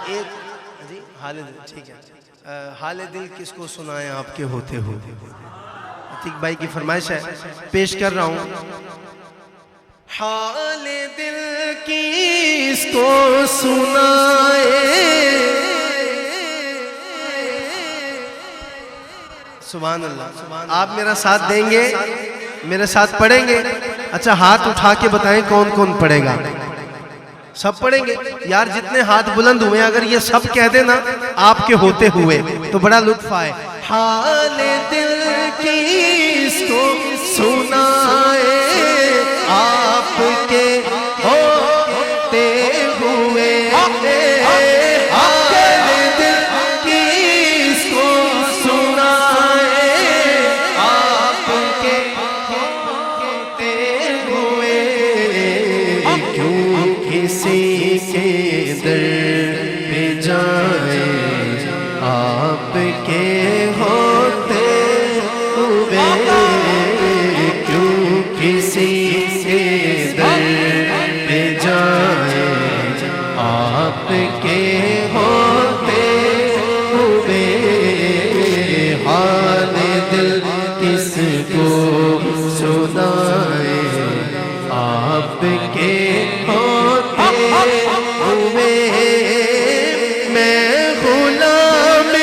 ایک جی حال دل، ٹھیک ہے، حال دل کس کو سنائیں آپ کے ہوتے ہو، عتیق بھائی کی فرمائش ہے، پیش کر رہا ہوں۔ حال دل کس کو سنائیں، سبحان اللہ۔ آپ میرا ساتھ دیں گے، میرے ساتھ پڑھیں گے؟ اچھا ہاتھ اٹھا کے بتائیں کون کون پڑھے گا؟ سب پڑھیں گے؟ یار جتنے ہاتھ بلند ہوئے اگر یہ سب کہہ دینا آپ کے ہوتے ہوئے تو بڑا لطف آئے۔ حال دل کس کو سنائے آپ کے ہوتے ہوئے، حال دل کس کو سنائے آپ کے ہوتے ہوئے، کیوں کسی کے در پہ جائیں آپ کے ہوتے ہوئے، کیوں کسی کے در پہ جائیں آپ کے ہوتے ہوئے، حال دل کس کو سنائے آپ کے ہوتے ہوئے، میں غلام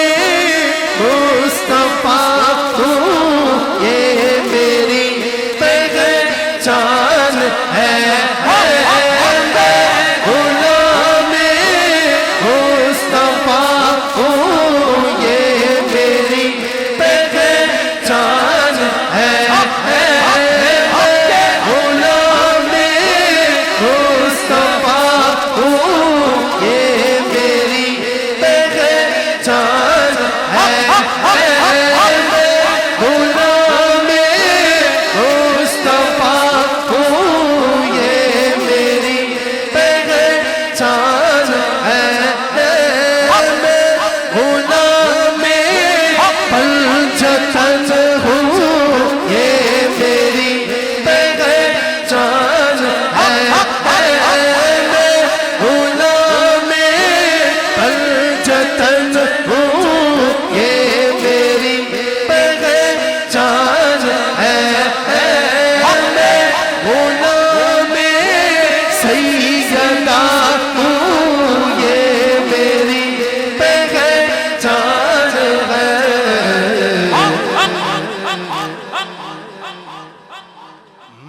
مصطفیٰ ہوں، یہ میری پہچان ہے، میں غلام مصطفیٰ ہوں، یہ میری پہچان ہے، غلام مصطفیٰ ہوں، یہ میری پہچان ہے، غلام مصطفیٰ ہوں، یہ میری پہچان ہے، غلام پنجتن ہوں، یہ میری پہچان ہے، غلام پنجتن ہوں، یہ میری پہچان ہے، غلام سیدہ ہوں، یہ میری پہچان ہے۔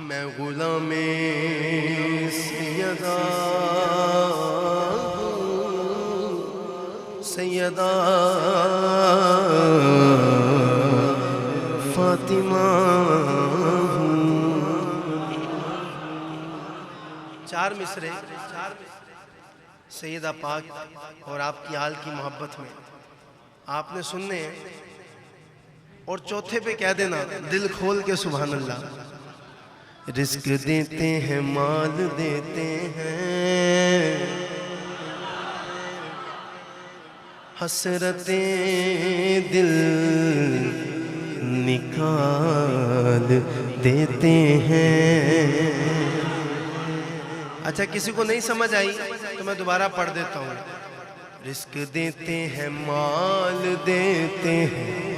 میں غلام سیدہ ہوں، سیدہ فاطمہ ہوں۔ چار مصرے سیدہ پاک اور آپ کی آل کی محبت میں آپ نے سننے ہیں، اور چوتھے پہ کہہ دینا دل کھول کے سبحان اللہ۔ رزق دیتے ہیں، مال دیتے ہیں، حسرتیں دل نکال دیتے ہیں۔ اچھا کسی کو نہیں سمجھ آئی تو میں دوبارہ پڑھ دیتا ہوں۔ رزق دیتے ہیں، مال دیتے ہیں،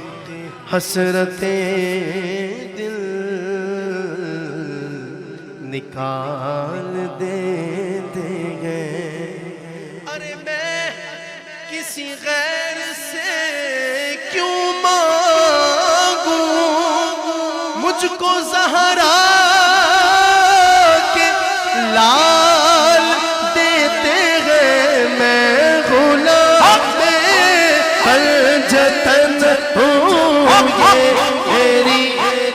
حسرتیں دل نکال دیتے ہیں۔ ارے میں کسی غیر سے کیوں مانگوں، مجھ کو زہرا کے لال دیتے ہیں، میں غلام پنجتن ہوں، یہ میری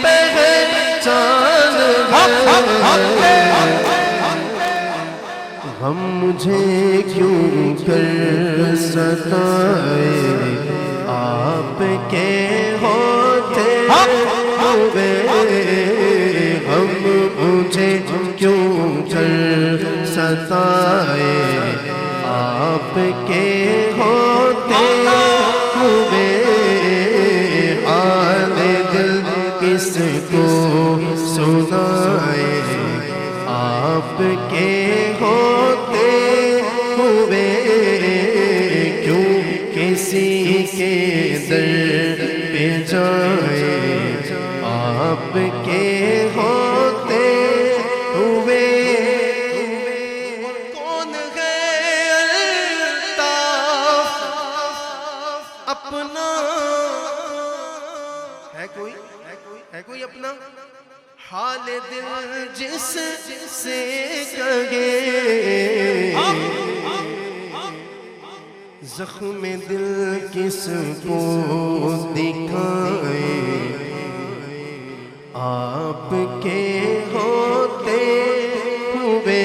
پہچان ہے، غم مجھے کیوں کر ستائے آپ کے ہوتے ہوئے، غم مجھے کیوں کر ستائے آپ کے ہوتے ہوئے، حال دل کس کو سنائے آپ کے ہوتے ہوئے، کسی کے در پہ جائے آپ کے ہوتے ہوئے کون ہے الطاف اپنا ہے کوئی اپنا حال دل جس سے کہے زخم دل کس کو دکھائے آپ کے ہوتے ہوئے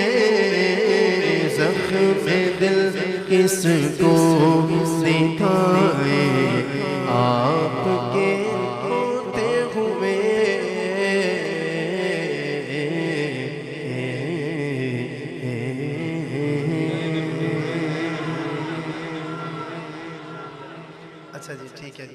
زخم دل کس کو دکھائے آپ کے ہوتے ہوئے اچھا جی ٹھیک ہے